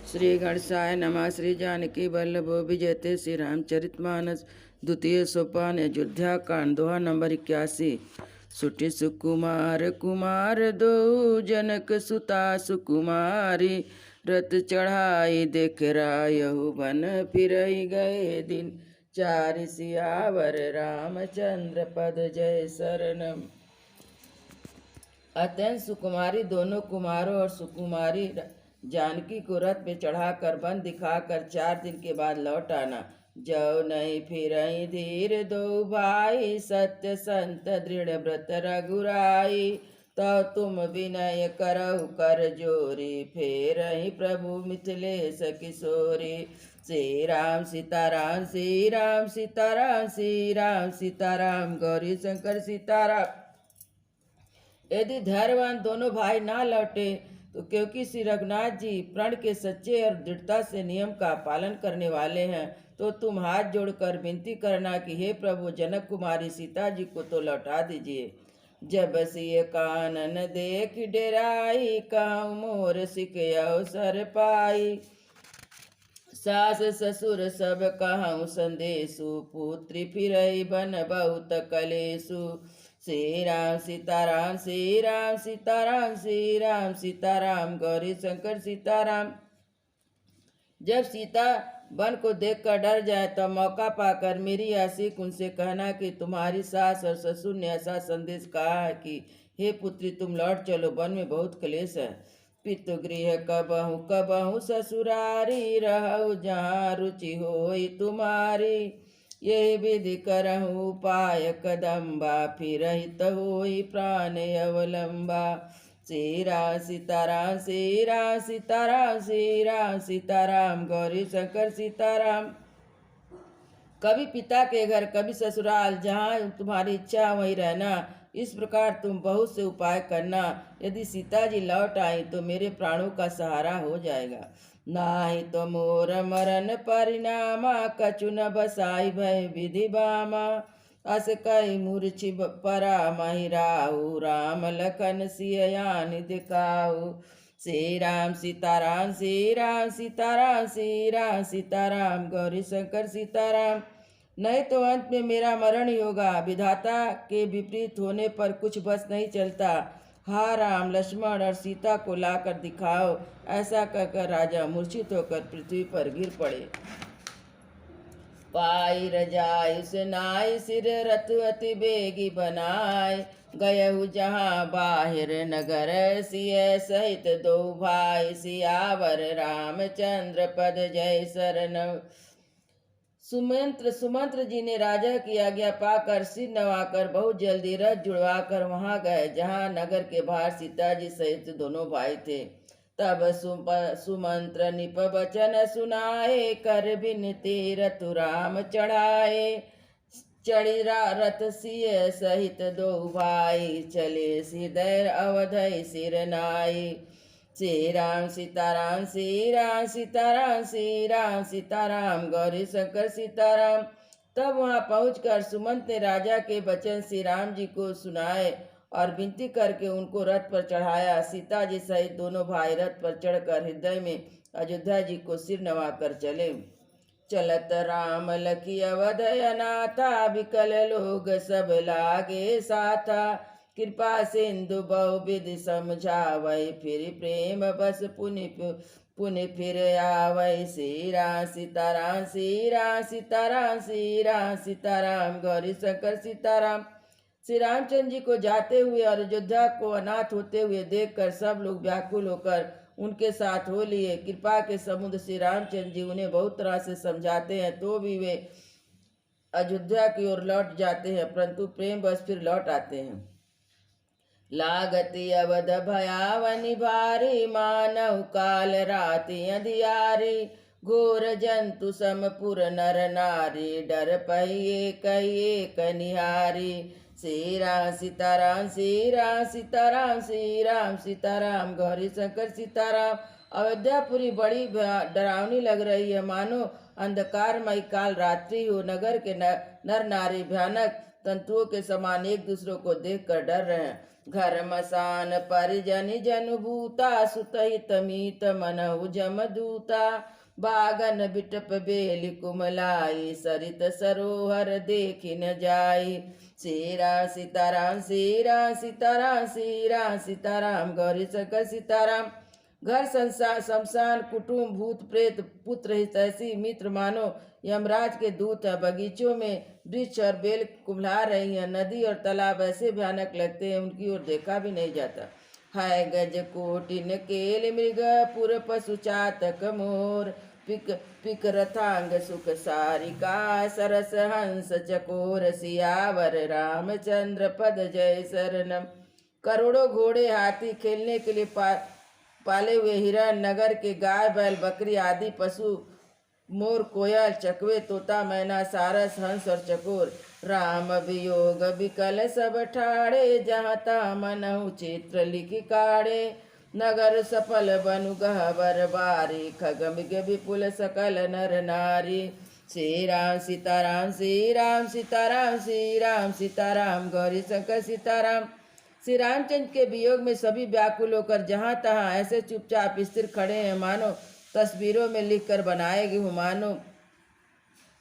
श्री गणेशाय नमः। श्री जानकी वल्लभो विजयते श्री रामचरितमानस द्वितीय सोपान अयोध्या कांड दोहा नंबर 81। सुटी सुकुमार कुमार दो जनक सुता सुकुमारी रथ चढ़ाई देख रायहु बन फिर गए दिन चारि सियावर रामचंद्र पद जय शरणम। अत्यंत सुकुमारी दोनों कुमारों और सुकुमारी जानकी को रथ पे चढ़ाकर बन दिखाकर 4 दिन के बाद लौट आना। जौ नहीं फिर धीर दो भाई सत्य संत दृढ़ व्रत रघुराई तो तुम विनय करहु कर जोरी फेर प्रभु मिथिलेश किशोरी। श्री राम सीताराम श्री राम सीताराम श्री राम सीताराम गौरी शंकर सीताराम। यदि धैर्यवान दोनों भाई ना लौटे तो क्योंकि श्री रघुनाथ जी प्रण के सच्चे और दृढ़ता से नियम का पालन करने वाले हैं, तो तुम हाथ जोड़कर विनती करना कि हे प्रभु जनक कुमारी सीता जी को तो लौटा दीजिए। जब सिय कानन देख डेराई कहूँ मोर सिख अवसर पाई सास ससुर सब कहूँ संदेशु पुत्री फिरई बन बहुत कलेसु। श्री राम सीताराम श्री राम सीताराम श्री राम सीताराम गौरी शंकर सीताराम। जब सीता वन को देखकर डर जाए तो मौका पाकर मेरी आशिक उनसे कहना कि तुम्हारी सास और ससुर ने ऐसा संदेश कहा है कि हे पुत्री तुम लौट चलो, वन में बहुत क्लेश है। पितु गृह कबहु ससुरारी रहु जहाँ रुचि होई तुम्हारी ये विधि करहु उपाय कदम्बा फिर हित होई प्राण अवलंबा। श्री राम सीताराम श्री राम सीताराम श्री राम सीताराम गौरी शंकर सीताराम। कभी पिता के घर कभी ससुराल, जहाँ तुम्हारी इच्छा वहीं रहना। इस प्रकार तुम बहुत से उपाय करना। यदि सीता जी लौट आई तो मेरे प्राणों का सहारा हो जाएगा। नाही तो मोर मरण परिणामा कछु न बसाई भय विधि बामा अस कई मूर्छि परा महि राहु राम लखन सियानि दिखाऊ। श्री राम सीताराम श्री राम सीताराम श्री राम सीताराम गौरी शंकर सीताराम। नहीं तो अंत में मेरा मरण ही होगा। विधाता के विपरीत होने पर कुछ बस नहीं चलता। हा राम लक्ष्मण और सीता को लाकर दिखाओ। ऐसा कहकर राजा मूर्छित होकर पृथ्वी पर गिर पड़े। पाई रजाई सुनाई सिर रथ अति बेगी बनाए गयहु जहाँ बाहिर नगर सिय सहित दो भाई सियावर रामचंद्र पद जय शरण। सुमंत्र जी ने राजा की आज्ञा पाकर सिर नवाकर बहुत जल्दी रथ जुड़वाकर वहां गए जहां नगर के बाहर सीता जी सहित दोनों भाई थे। तब सुमंत्र निप वचन सुनाए कर बिनती रतु राम चढ़ाए चढ़ी रथ सिय सहित दो भाई चले हृदय अवधि सिर नाई। श्री राम सीताराम श्री राम सीताराम श्री राम सीताराम गौरी शंकर सीताराम। तब वहां पहुंचकर सुमंत ने राजा के वचन श्री राम जी को सुनाए और विनती करके उनको रथ पर चढ़ाया। सीता जी सहित दोनों भाई रथ पर चढ़कर हृदय में अयोध्या जी को सिर नवाकर चले। चलत राम लखी अवध अनाथा विकल लोग सब लागे साथा कृपा सिंधु बहु विधि समझावै फिर प्रेम बस पुनि फिर आवै। श्री राम सीताराम श्री राम सीताराम श्री राम सीताराम गौरी शंकर सीताराम। श्री रामचंद्र जी को जाते हुए और अयोध्या को अनाथ होते हुए देखकर सब लोग व्याकुल होकर उनके साथ हो लिए। कृपा के समुद्र श्री रामचंद्र जी उन्हें बहुत तरह से समझाते हैं तो भी वे अयोध्या की ओर लौट जाते हैं, परंतु प्रेम बस फिर लौट आते हैं। लागति अवध भयावनि भारी मानव काल राति अंधियारी घोर जंतु समपुर नर नारी डर पहिए कहिए कनिहारी। श्री राम सीताराम श्री राम सीताराम श्री राम सीताराम गौरी शंकर सीताराम। अयोध्यापुरी बड़ी डरावनी लग रही है, मानो अंधकारमय काल रात्रि हो। नगर के नर नारी भयानक तंतुओं के समान एक दूसरों को देखकर डर रहे हैं। घर मसान परिजन जनभूता सुतहित मीत मनहु जमदूता बागन बिटप बेल कुमलाई सरित सरोहर देखि न जाई। श्री राम सीताराम श्री राम सीताराम श्री राम सीताराम गौरी शंकर सीताराम। घर संसार शमशान कुटुंब भूत प्रेत पुत्र हितैषी मित्र मानो यमराज के दूत है। बगीचों में वृक्ष और बेल कुम्हला रही हैं। नदी और तालाब ऐसे भयानक लगते हैं उनकी ओर देखा भी नहीं जाता। हाय गज कोटिन केल मृग पुर पशु चातक मोर पिक पिक रथांग सुख सारिका सरस हंस चकोर सियावर रामचंद्र पद जय शरणम। करोड़ों घोड़े हाथी खेलने के लिए पाले हुए हिरण नगर के गाय बैल बकरी आदि पशु मोर कोयल चकवे तोता मैना सारस हंस और चकोर राम वियोग विकल सब ठाड़े जहाँ ता मनहु चित्र लिखि काढ़े। नगर सफल बनु गहबर बारी खगमिग विपुल सकल नर नारी। श्री राम सीताराम श्री राम सीताराम श्री राम सीताराम गौरी शंकर सीताराम। श्री रामचंद्र के वियोग में सभी व्याकुल होकर जहाँ तहाँ ऐसे चुपचाप स्थिर खड़े हैं मानो तस्वीरों में लिखकर बनाए गए हो। मानो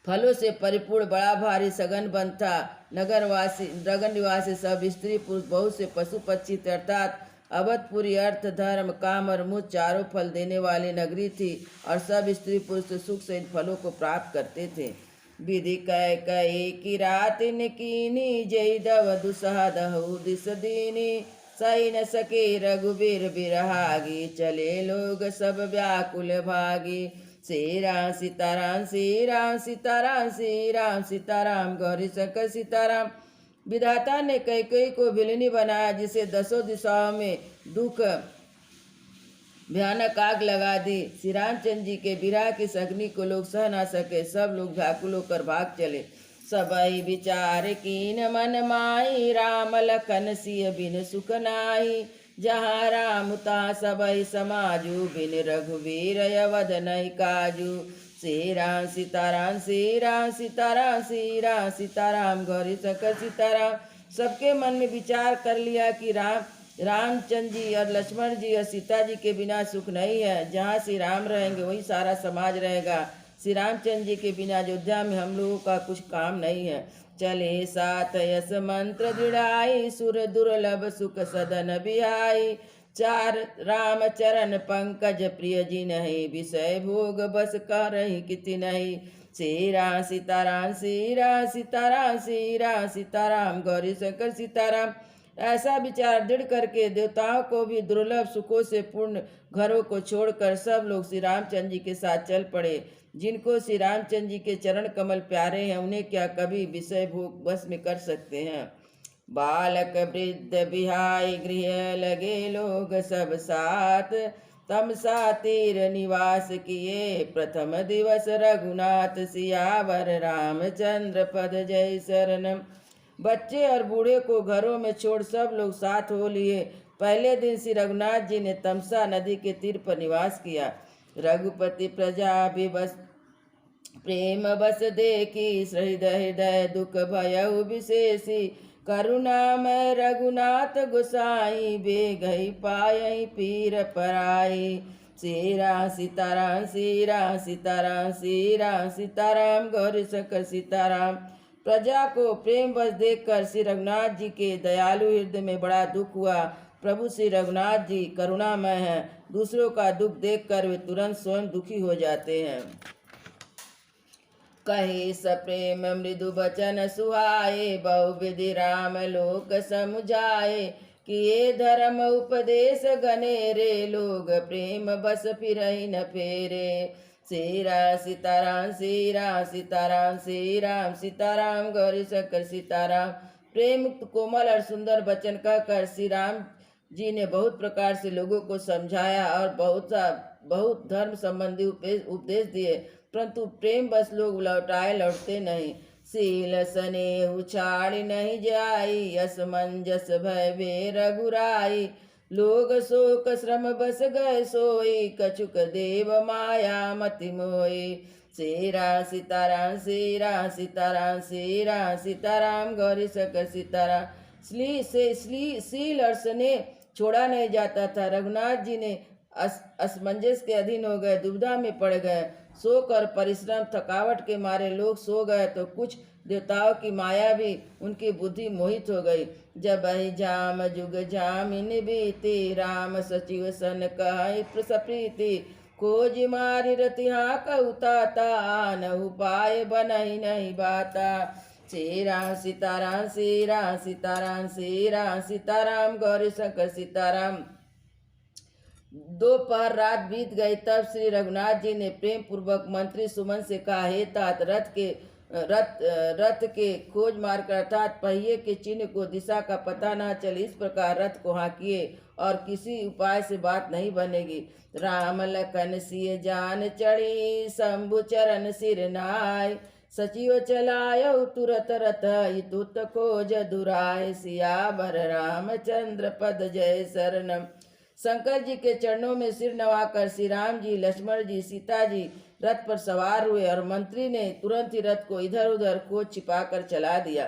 फलों से परिपूर्ण बड़ा भारी सघन वन था। नगर निवासी सब स्त्री पुरुष बहुत से पशु पक्षी अर्थात अवधपुरी अर्थ धर्म काम और मोक्ष चारों फल देने वाली नगरी थी और सब स्त्री पुरुष सुख से इन फलों को प्राप्त करते थे। विधि कह कई की रात कीनी जय दव दुसह दहु दिस दीनी सही न सके रघुबीर बिरहागी चले लोग सब व्याकुल भागी। श्री राम सीताराम श्री राम सीताराम श्री राम सीताराम गौरी शंकर सीताराम। विधाता ने कैकेयी को भिलनी बनाया जिसे दसों दिशाओं में दुख भयानक आग लगा दी। श्री रामचंद्र जी के विरह की अग्नि को लोग सह ना सके। सब लोग व्याकुल होकर भाग चले। सबई विचार कीन मन माई राम लखन सिय बिन सुख नाई। जहाँ राम ता सबई समाजू बिन रघुवीर अवध नहीं काजू। श्री राम सीताराम श्री राम सीताराम श्री राम सीताराम गौरी शंकर सीताराम। सबके मन में विचार कर लिया कि रामचंद्र जी और लक्ष्मण जी और सीता जी के बिना सुख नहीं है। जहाँ श्री राम रहेंगे वही सारा समाज रहेगा। श्री रामचंद्र जी के बिना अयोध्या में हम लोगों का कुछ काम नहीं है। चले साथ यस मंत्र दृढ़ाई सुर दुर्लभ सुख सदन बिहाई। चार राम चरण पंकज प्रिय जी नहीं विषय भोग बस कह रही किति नहीं। श्री राम सीताराम श्री राम सीताराम श्री राम सीताराम गौरी शंकर सीताराम। ऐसा विचार दृढ़ करके देवताओं को भी दुर्लभ सुखों से पूर्ण घरों को छोड़कर सब लोग श्री रामचंद्र जी के साथ चल पड़े। जिनको श्री रामचंद्र जी के चरण कमल प्यारे हैं उन्हें क्या कभी विषय भोग बस में कर सकते हैं। बालक वृद्ध बिहाई गृह लगे लोग सब साथ तम सा तीर निवास किए। प्रथम दिवस रघुनाथ सियावर रामचंद्र पद जय शरणम। बच्चे और बूढ़े को घरों में छोड़ सब लोग साथ हो लिए। पहले दिन श्री रघुनाथ जी ने तमसा नदी के तीर पर निवास किया। रघुपति प्रजा भी बस प्रेम बस देखी हृदय हृदय दुख भयउ विशेषी। करुणामय रघुनाथ गोसाई बेगई पायई पीर पराई। श्री राम सीताराम श्री राम सीताराम श्री राम सीताराम गौरी शंकर सीताराम। प्रजा को प्रेम बस देखकर श्री रघुनाथ जी के दयालु हृदय में बड़ा दुख हुआ। प्रभु श्री रघुनाथ जी करुणामय हैं। दूसरों का दुख देखकर वे तुरंत स्वयं दुखी हो जाते हैं। कहे सप्रेम मृदु बचन सुहाए बहुविधि राम लोक समुझाए। किए धर्म उपदेश गनेरे लोग प्रेम बस फिरहि न फेरे। श्री राम सीताराम श्री राम सीताराम श्री राम सीताराम गौरी शंकर सीताराम। प्रेम मुक्त कोमल और सुंदर वचन कहकर श्री राम जी ने बहुत प्रकार से लोगों को समझाया और बहुत धर्म संबंधी उपदेश दिए, परंतु प्रेम बस लोग लौटते नहीं। शील स्नेह छाड़ी नहीं जाई असमंजस भय वे रघुराई। लोग शोक श्रम बस गए सोई कछुक देव माया मति मोई। श्री राम सीताराम श्री राम सीताराम श्री राम सीताराम गौरी शंकर सीताराम। सील और स्नेह छोड़ा नहीं जाता था। रघुनाथ जी ने असमंजस के अधीन हो गए, दुविधा में पड़ गए। शोक और परिश्रम थकावट के मारे लोग सो गए तो कुछ देवताओं की माया भी उनकी बुद्धि मोहित हो गई। जब ही जाम जुग जामिन बीती, राम सचिव सन कहि सप्रीति, खोज मारी रतिहा कहता आन उपाय बनहि नहीं बाता। श्री राम सीताराम श्री राम सीताराम श्री राम सीताराम गौरी शंकर सीताराम। दोपहर रात बीत गई, तब श्री रघुनाथ जी ने प्रेम पूर्वक मंत्री सुमन से कहा, हे तात, रथ के खोज मार कर अर्थात पहिए के चिन्ह को दिशा का पता न चले, इस प्रकार रथ को हाँकिए और किसी उपाय से बात नहीं बनेगी। राम लखन सिय जान चढ़ी, शंभु चरण सिर नाय, सचिव चलायो तुरत रथ, तुत खोज दुराय, सियावर रामचंद्र पद जय शरणम। शंकर जी के चरणों में सिर नवाकर श्री राम जी, लक्ष्मण जी, सीता जी रथ पर सवार हुए और मंत्री ने तुरंत ही रथ को इधर उधर खोज छिपाकर चला दिया।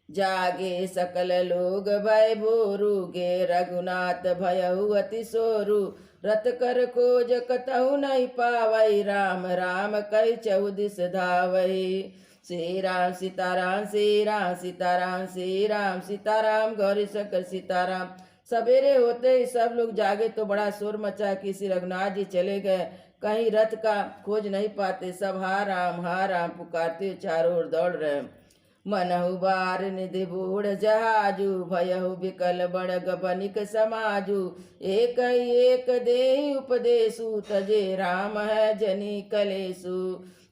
जागे सकल लोग भय भोरू, गे रघुनाथ भयउ अति सोरू, रथ कर खोज कतहु नहीं पावई, राम राम कहि चहुदिस धावई। श्री राम सीताराम श्री राम सीताराम श्री राम सीताराम गौरी शंकर सीताराम। सवेरे होते ही सब लोग जागे तो बड़ा शोर मचा कि श्री रघुनाथ जी चले गए, कहीं रथ का खोज नहीं पाते। सब हा राम पुकारते चारों ओर दौड़ रहे। मनहु बार निधि बूढ़ जहाजू, भयहु विकल बड़ग बनिक समाजू, एक देहि उपदेशु, तजे राम है जनी कलेसु।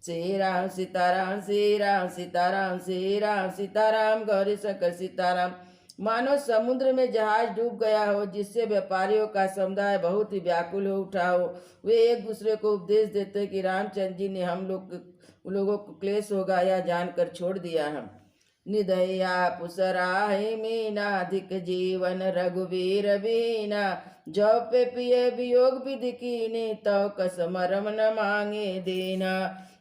श्री राम सीताराम श्री राम सीताराम श्री राम सीताराम गौरी शंकर सीताराम। मानो समुद्र में जहाज डूब गया हो, जिससे व्यापारियों का समुदाय बहुत ही व्याकुल हो उठा हो। वे एक दूसरे को उपदेश देते कि रामचंद्र जी ने हम लोगों को क्लेश होगा यह जानकर छोड़ दिया है। निदया पुसराहि मीना, अधिक जीवन रघुवीर बीना, जौ पे पिय वियोग विधि कीनी, तौ कस मरम न मांगे देना।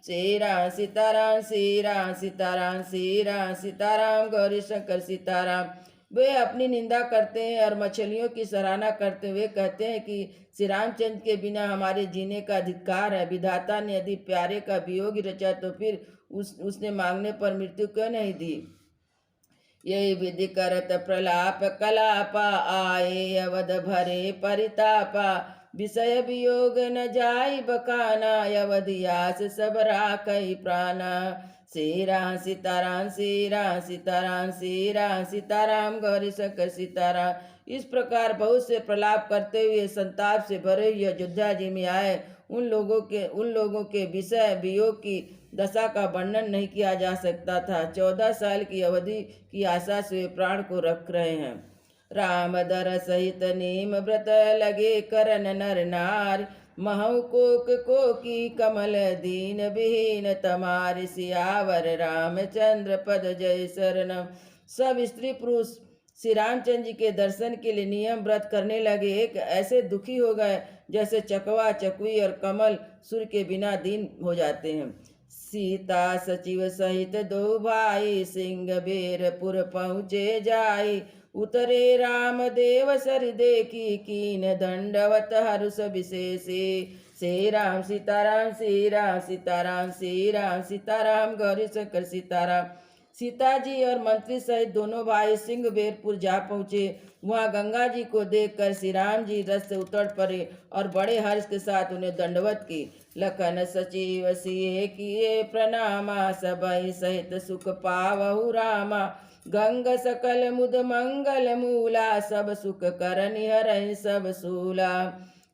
श्री राम सीताराम श्री राम सीताराम श्री राम सीताराम गौरी शंकर सीताराम। वे अपनी निंदा करते हैं और मछलियों की सराहना करते हुए कहते हैं कि श्री रामचंद्र के बिना हमारे जीने का अधिकार है। विधाता ने यदि प्यारे का वियोग रचा तो फिर उसने मांगने पर मृत्यु क्यों नहीं दी। यही विधि करत प्रलाप कलापा, आए अवध भरे परितापा, विषय वियोग न जाई बकाना, अवधियास सब राखई प्राणा। श्री राम सीताराम श्री राम सीताराम श्री राम सीताराम गौरी शंकर सीताराम। इस प्रकार बहुत से प्रलाप करते हुए संताप से भरे हुए अयोध्या जी में आए। उन लोगों के विषय वियोग की दशा का वर्णन नहीं किया जा सकता था। 14 साल की अवधि की आशा से वे प्राण को रख रहे हैं। राम दर सहित नीम व्रत लगे करन नर नार, महु को की कमल दीन विहीन, तमार सियावर रामचंद्र पद जय शरणम। सब स्त्री पुरुष श्री रामचंद्र जी के दर्शन के लिए नियम व्रत करने लगे। एक ऐसे दुखी हो गए जैसे चकवा चकवी और कमल सूर्य के बिना दीन हो जाते हैं। सीता सचिव सहित दो भाई, सिंह बेरपुर पहुँचे जाई, उतरे राम देव सर देखी, कीन दंडवत हरुष विशेषे। श्री राम सीताराम श्री राम सीताराम श्री राम सीताराम गौरी शंकर सीताराम। सीता जी और मंत्री सहित दोनों भाई सिंहबेरपुर जा पहुँचे। वहाँ गंगा जी को देखकर श्री राम जी रथ से उतर पड़े और बड़े हर्ष के साथ उन्हें दंडवत की। लखन सचिव सिए किए प्रणामा, सबई सहित सुख पावहु रामा, गंग सकल मुद मंगल मूला, सब सुख करनि हरहि सब सूला।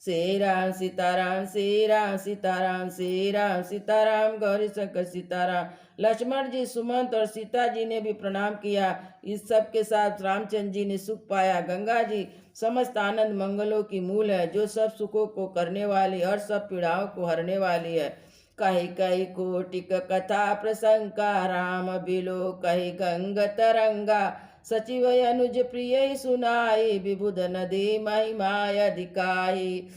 श्री राम सीताराम श्री राम सीताराम श्री राम सीताराम गौरी शंकर सीताराम। लक्ष्मण जी, सुमंत और सीता जी ने भी प्रणाम किया। इस सब के साथ रामचंद्र जी ने सुख पाया। गंगा जी समस्त आनंद मंगलों की मूल है, जो सब सुखों को करने वाली और सब पीड़ाओं को हरने वाली है। कही कही कोटिक कथा प्रसंगा, राम बिलो कही गंग तरंगा, सचिव अनुज प्रिय सुनाई, विबुध नदी महिमाय अधिकाई।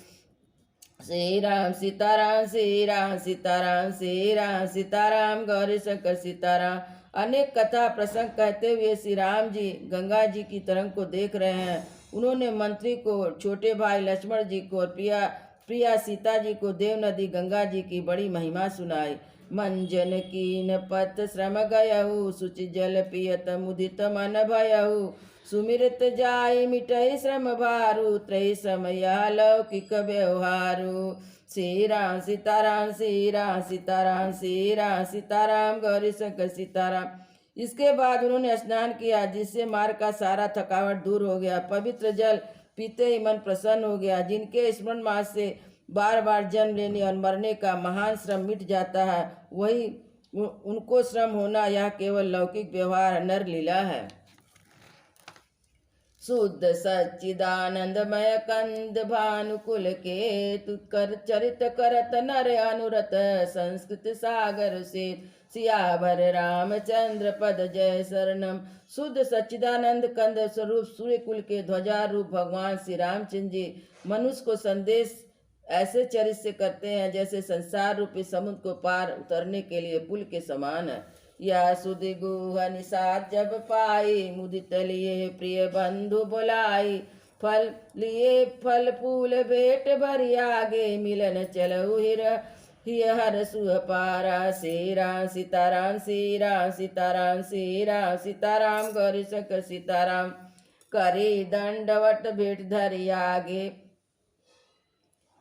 श्री राम सीताराम श्री राम सीताराम श्री राम सीताराम गौरी शंकर सीताराम। अनेक कथा प्रसंग कहते हुए श्री राम जी गंगा जी की तरंग को देख रहे हैं। उन्होंने मंत्री को, छोटे भाई लक्ष्मण जी को और प्रिया प्रिया सीता जी को देव नदी गंगा जी की बड़ी महिमा सुनाई। मंजन कीन पत श्रम गयहु, सुचि जल पियत मुदित मन भयहु। सुमिरत जाय मिटहि श्रम भारु, त्रय समय लौकिक व्यवहारु। श्री राम सीताराम, श्री राम सीताराम, श्री राम सीताराम, गौरी शंकर सीताराम। इसके बाद उन्होंने स्नान किया, जिससे मार्ग का सारा थकावट दूर हो गया। पवित्र जल पीते ही मन प्रसन्न हो गया। जिनके स्मरण मात्र से बार बार जन्म लेने और मरने का महान श्रम मिट जाता है, वही उनको श्रम होना यह केवल लौकिक व्यवहार नर लीला है। शुद्ध सच्चिदानंदमय कंद भानुकुल के तु कर चरित करत नर अनुरत, संस्कृत सागर से सियावर रामचंद्र पद जय शरणम। शुद्ध सच्चिदानंद कंद स्वरूप सूर्य कुल के ध्वजारूप भगवान श्री रामचंद्र जी मनुष्य को संदेश ऐसे चरित से करते हैं जैसे संसार रूपी समुद्र को पार उतरने के लिए पुल के समान है। या सुधि गुह निषाद जब पाई, मुदित लिए प्रिय बंधु बुलाई। फल लिए फल फूल भेंट भरी आगे, मिलन चलऊ हिय हर सुह पारा। श्री राम सीताराम, श्री राम सीताराम, श्री राम सीताराम, गौरी शंकर सीताराम। करी दंडवट भेंट धरी आगे।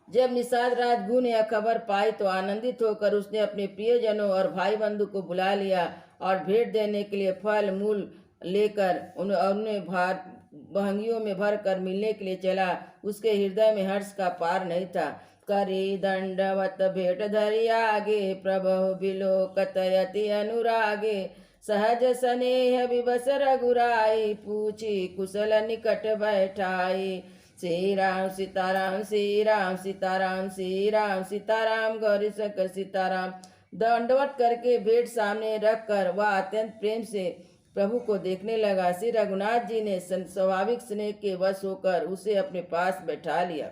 जब निषाद राज गुह ने यह खबर पाई तो आनंदित होकर उसने अपने प्रियजनों और भाई बंधु को बुला लिया और भेंट देने के लिए फल मूल लेकर उन्हें बहंगियों में भर कर मिलने के लिए चला। उसके हृदय में हर्ष का पार नहीं था। करी दंडवत भेंट धरी आगे, प्रभु बिलोकत यति अनुरागे। सहज स्नेह विवश रघुराई, पूछी कुशल निकट बैठाई। श्री राम सीताराम, श्री राम सीताराम, श्री राम सीताराम, गौरी शंकर सीताराम। दंडवत करके भेंट सामने रखकर वह अत्यंत प्रेम से प्रभु को देखने लगा। श्री रघुनाथ जी ने स्वाभाविक स्नेह के वश होकर उसे अपने पास बैठा लिया।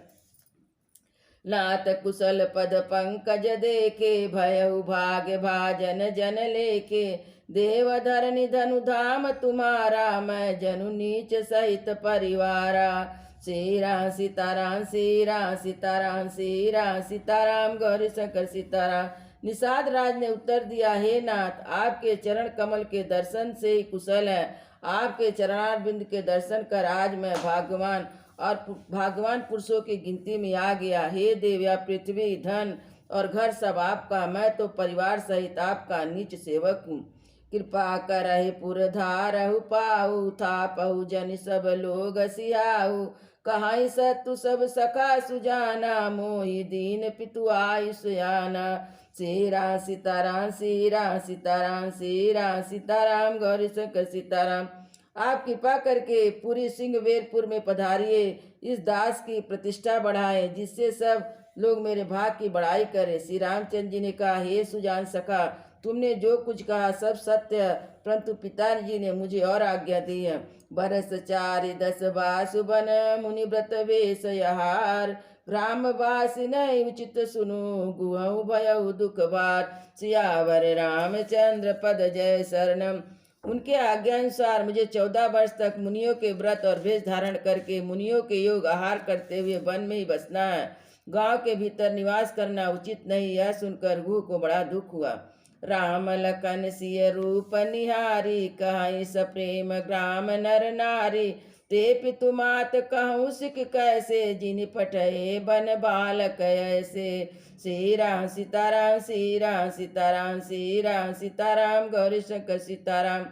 नाथ कुशल पद पंकज देखे, भयउ भाग्य भाजन जन लेके। देव धरनी धनु धाम तुम्हारा, मैं जनु नीच सहित परिवारा। श्री राम सीताराम, श्री राम सीताराम, श्री राम सीताराम, गौरी शंकर सीताराम। निषाद राज ने उत्तर दिया, हे नाथ, आपके चरण कमल के दर्शन से ही कुशल है। आपके चरणारविंद के दर्शन कर आज मैं भाग्यवान पुरुषों की गिनती में आ गया। हे देव, या पृथ्वी धन और घर सब आपका, मैं तो परिवार सहित आपका नीच सेवक हूँ। कृपा करहि पुरधारहु पाऊ, थापहु जन सब लोग सियाऊ। कहाई सतु सब सखा सुजाना, मोहि दीन पितु आयुष आना। श्री राम सीताराम, श्री राम सीताराम, श्री राम सीताराम, गौरी शंकर सीताराम। आप कृपा करके पूरी सिंहवेरपुर में पधारिए, इस दास की प्रतिष्ठा बढ़ाए, जिससे सब लोग मेरे भाग की बड़ाई करें। श्री रामचंद्र जी ने कहा, हे सुजान सखा, तुमने जो कुछ कहा सब सत्य है, परंतु पिताजी ने मुझे और आज्ञा दी है। बरस 4 बासु बन, मुनि व्रत वेश यहार। ग्रामवास नहीं उचित सुनो, गुहु भयउ दुख बार। सियावर रामचंद्र पद जय शरणम। उनके आज्ञानुसार मुझे 14 वर्ष तक मुनियों के व्रत और वेश धारण करके मुनियों के योग आहार करते हुए वन में ही बसना है। गांव के भीतर निवास करना उचित नहीं। यह सुनकर गुह को बड़ा दुख हुआ। राम लखन सिय रूप निहारी, कहाई सप्रेम ग्राम नर नारी। ते पितु मात कहूँ सिख कैसे, जिन पठे बन बालक ऐसे। श्री राम सीताराम, श्री राम सीताराम, श्री राम सीताराम, गौरी शंकर सीताराम।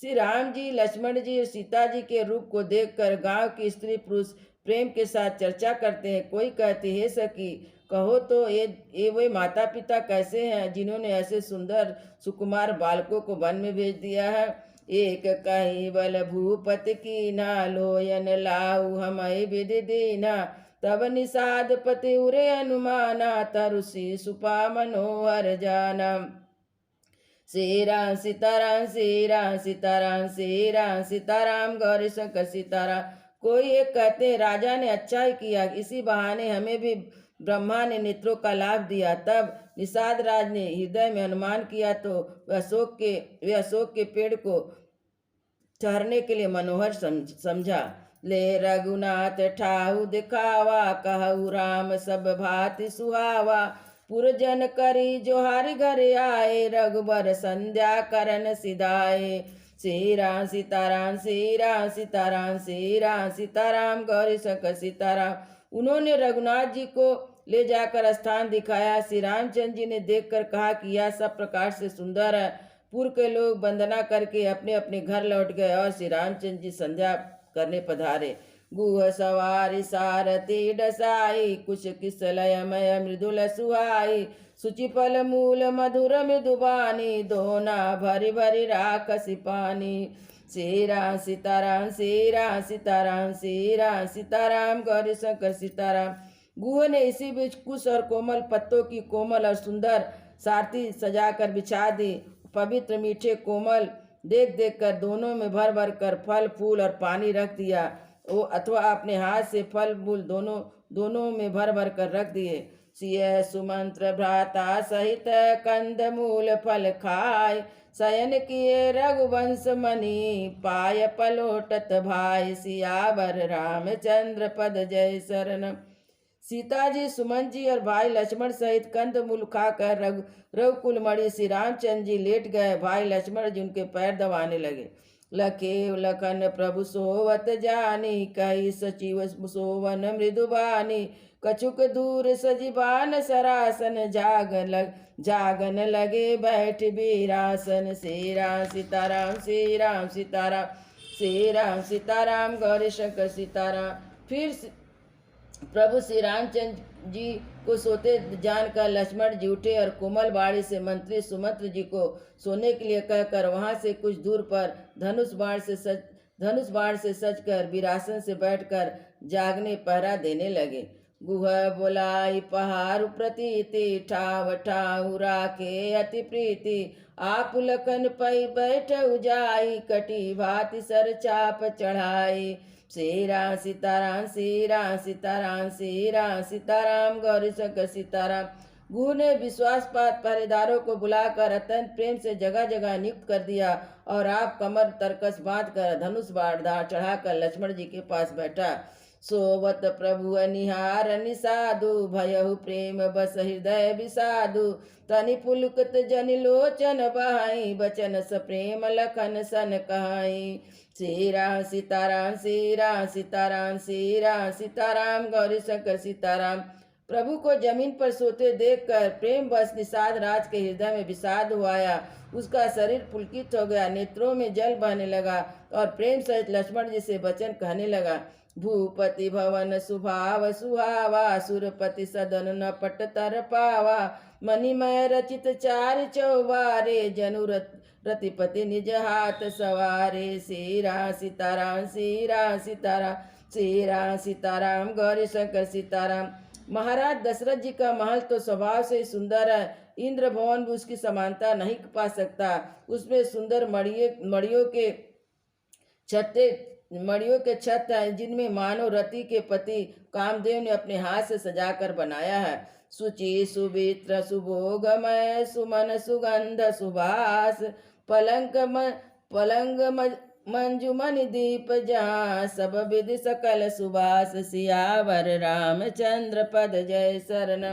श्री राम जी, लक्ष्मण जी और सीता जी के रूप को देखकर गांव की स्त्री पुरुष प्रेम के साथ चर्चा करते हैं। कोई कहती है, सखी कहो तो ये वे माता पिता कैसे हैं जिन्होंने ऐसे सुंदर सुकुमार बालकों को वन में भेज दिया है। एक कहीं बल भूपति की ना, लोयन लाऊ हमय विधि दीना। तब निषाद पति उरे अनुमाना, तरुषि सुपा मनोहर जाना। श्री राम सीताराम, श्री राम सीताराम, श्री राम सीताराम, गौरी शंकर सीताराम। कोई एक कहते हैं, राजा ने अच्छा ही किया, इसी बहाने हमें भी ब्रह्मा ने नेत्रों का लाभ दिया। तब निषाद राज ने हृदय में अनुमान किया तो वह अशोक के पेड़ को ठहरने के लिए मनोहर समझा। ले रघुनाथ ठाहु दिखावा, कहु राम सब भांति सुहावा। पुरजन करी जोहारि घर आए, रघुबर संध्या करन सिधाए। श्री राम सीताराम, श्री राम सीताराम, श्री राम सीताराम, गौरी शंकर सीताराम। उन्होंने रघुनाथ जी को ले जाकर स्थान दिखाया। श्री रामचंद्र जी ने देखकर कहा कि यह सब प्रकार से सुंदर है। पूर्व के लोग वंदना करके अपने अपने घर लौट गए और श्री रामचंद्र जी संध्या करने पधारे। गुह सवारी सारथी डसाई, कुश किसलय मय मृदुल सुहाई। सुचिफल मूल मधुर मृदुबानी, दोना भरी भरी राखसी पानी। श्री राम सीताराम, श्री राम सीताराम, श्री राम सीताराम, गौरी शंकर सीताराम। गुह ने इसी बीच कुश और कोमल पत्तों की कोमल और सुंदर सारथी सजाकर बिछा दी। पवित्र मीठे कोमल देख देख कर दोनों में भर भर कर फल फूल और पानी रख दिया, वो अथवा अपने हाथ से फल फूल दोनों में भर भर कर रख दिए। सिय सुमंत्र भ्राता सहित कंद मूल फल खाय, शयन किए रघुवंश मणि, पाय पलोटत भाई। सियावर रामचंद्र पद जय शरण। सीता जी, सुमन जी और भाई लक्ष्मण सहित कंद मूल खाकर रघुकुल मणि श्री रामचंद्र जी लेट गए। भाई लक्ष्मण जी उनके पैर दबाने लगे। लखे लखन प्रभु सोवत जानी, कही सचिव सोवन मृदुबानी। कछुक दूर सजीबान सरासन, जागन लगे बैठ बीरासन। श्री राम सीताराम, श्री राम सीताराम, श्री राम सीताराम, गौरी शंकर सीताराम। फिर प्रभु श्री रामचंद्र जी को सोते जानकर लक्ष्मण जी उठे और कोमल बाड़ी से मंत्री सुमंत्र जी को सोने के लिए कहकर वहां से कुछ दूर पर धनुष बाण से सजकर वीरासन से बैठकर जागने पहरा देने लगे। गुह बोलाई पहाड़ प्रतीति, ठाव ठाऊ राखे अति प्रीति। आप लखन पै बैठ उजाई, कटी भाति सर चाप चढ़ाई। श्री राम सीताराम, श्री राम सीताराम, श्री राम सीताराम, गौरी शंकर सीताराम। गुह ने विश्वासपात पहरेदारों को बुलाकर अत्यंत प्रेम से जगह जगह नियुक्त कर दिया और आप कमर तरकस बांध कर धनुष बाण चढ़ाकर लक्ष्मण जी के पास बैठा। सोवत प्रभु निहार निसाधु, भयहु प्रेम बस हृदय विषादु। तनि पुलकत जनि लोचन बहाई, बचन स प्रेम लखन सन कहाई। श्री राम सीताराम, श्री राम सीताराम, श्री राम सीताराम, गौरी शंकर सीताराम। प्रभु को जमीन पर सोते देखकर प्रेम बस निषाद राज के हृदय में विषाद हुआया। उसका शरीर पुलकित हो गया, नेत्रों में जल बहने लगा और प्रेम सहित लक्ष्मण जी से वचन कहने लगा। भूपति भवन सुभाव सुहावा, सुरपति सदन न पट तर पावा। मणिमय रचित चार चौबारे, जनु रतिपति निज हाथ सवारे। श्री राम सीताराम, श्री राम सीताराम, श्री राम सीताराम, गौरी शंकर सीताराम। महाराज दशरथ जी का महल तो स्वभाव से ही सुंदर है, इंद्र भवन भी उसकी समानता नहीं पा सकता। उसमें सुंदर मड़ियों के छत हैं, जिनमें मानव रति के पति कामदेव ने अपने हाथ से सजाकर बनाया है। सुचि सुवित्र सुभोगमय, सुमन सुगंध सुभास। पलंग मंजुमन दीप जहाँ, सब विधि सकल सुबास। सियावर रामचंद्र पद जय शरण।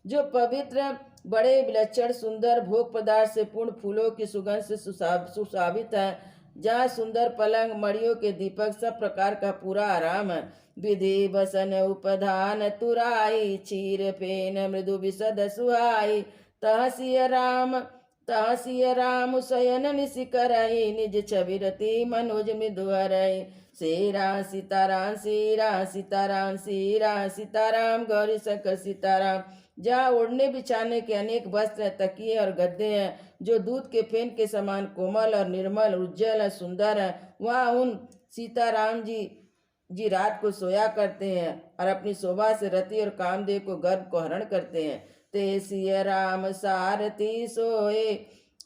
जो पवित्र बड़े विलक्षण सुंदर भोग पदार्थ से पूर्ण फूलों की सुगंध से सुशोभित है, जहाँ सुंदर पलंग मड़ियों के दीपक सब प्रकार का पूरा आराम है। विधि बसन उपधान तुराई, चीर फेन मृदु विशद सुहाई। तहसिय राम शयन निशिकरई, निज छविरति मनोज मृदु हरई। श्री राम सीताराम, श्री राम सीताराम, श्री राम सीताराम, गौरी शंकर सीताराम। जहाँ ओढ़ने बिछाने के अनेक वस्त्र, तकिए और गद्दे हैं, जो दूध के फेन के समान कोमल और निर्मल उज्जवल और सुंदर है, वहाँ उन सीताराम जी रात को सोया करते हैं और अपनी शोभा से रति और कामदेव को गर्भ को हरण करते हैं। ते सिय राम सारथी सोए,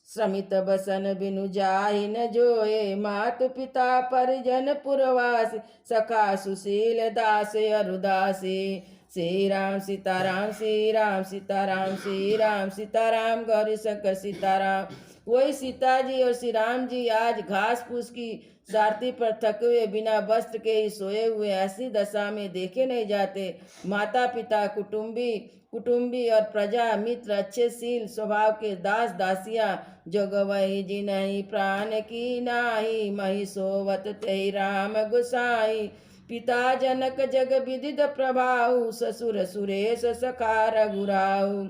श्रमित बसन बिनु जाहि न जोए। मातु पिता परिजन पुरवासी, सखा सुशील दास अरुदासी। श्री राम सीताराम, श्री राम सीताराम, श्री राम सीताराम, गौरी शंकर सीताराम। वही सीता जी और श्री राम जी आज घास फूस की सारथी पर थके हुए बिना वस्त्र के ही सोए हुए ऐसी दशा में देखे नहीं जाते। माता पिता, कुटुंबी और प्रजा मित्र अच्छे शील स्वभाव के दास दासियां, जग वही जिनहि प्राण की नाही, मही सोवत तेहि राम गुसाई। पिता जनक जग विदित प्रभाऊ, ससुर सुरेश सखा रघुराऊ।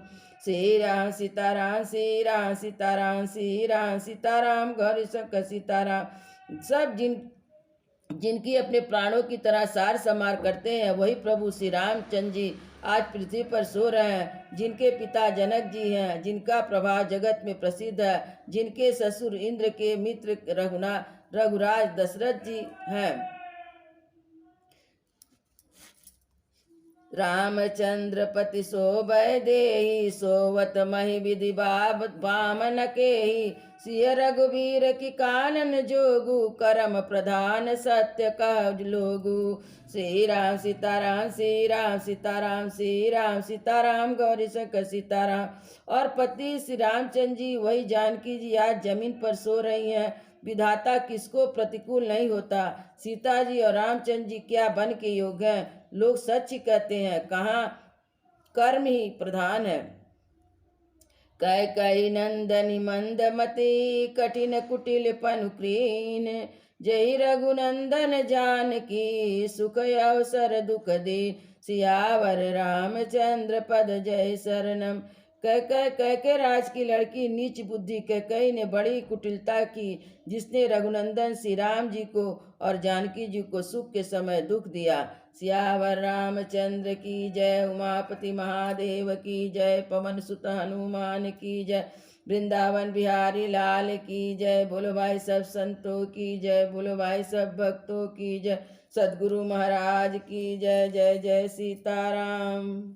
श्री राम सीताराम, श्री राम सीताराम, श्री राम सीताराम, गौरी शंकर सीताराम। सब जिनकी अपने प्राणों की तरह सार समार करते हैं वही प्रभु श्री रामचंद्र जी आज पृथ्वी पर सो रहे हैं। जिनके पिता जनक जी हैं, जिनका प्रभाव जगत में प्रसिद्ध है, जिनके ससुर इंद्र के मित्र रघुराज दशरथ जी हैं। रामचंद्र पति सोबय देहि, सोवत महि विधि बामन केहि। सिय रघुवीर की कानन जोगु, करम प्रधान सत्य कह लोगु। श्री राम सीताराम, श्री राम सीताराम, श्री राम सीताराम, गौरी शंकर सीताराम। और पति श्री रामचंद्र जी वही जानकी जी आज जमीन पर सो रही हैं। विधाता किसको प्रतिकूल नहीं होता। सीता जी और रामचंद्र जी क्या बन के योग हैं। लोग सच ही कहते हैं, कहाँ कर्म ही प्रधान है। कैकई नंदनी मंदमती, कठिन कुटिल पनुक्रीन। जय रघुनंदन जानकी, सुख अवसर दुख दे। सियावर रामचंद्र पद जय शरणम। कैके राज की लड़की नीच बुद्धि कैकई ने बड़ी कुटिलता की, जिसने रघुनंदन श्री राम जी को और जानकी जी को सुख के समय दुख दिया। सियावर रामचंद्र की जय, उमापति महादेव की जय, पवन सुत हनुमान की जय, वृंदावन बिहारी लाल की जय। बोलो भाई सब संतों की जय, बोलो भाई सब भक्तों की जय। सद्गुरु महाराज की जय। जय जय सीताराम।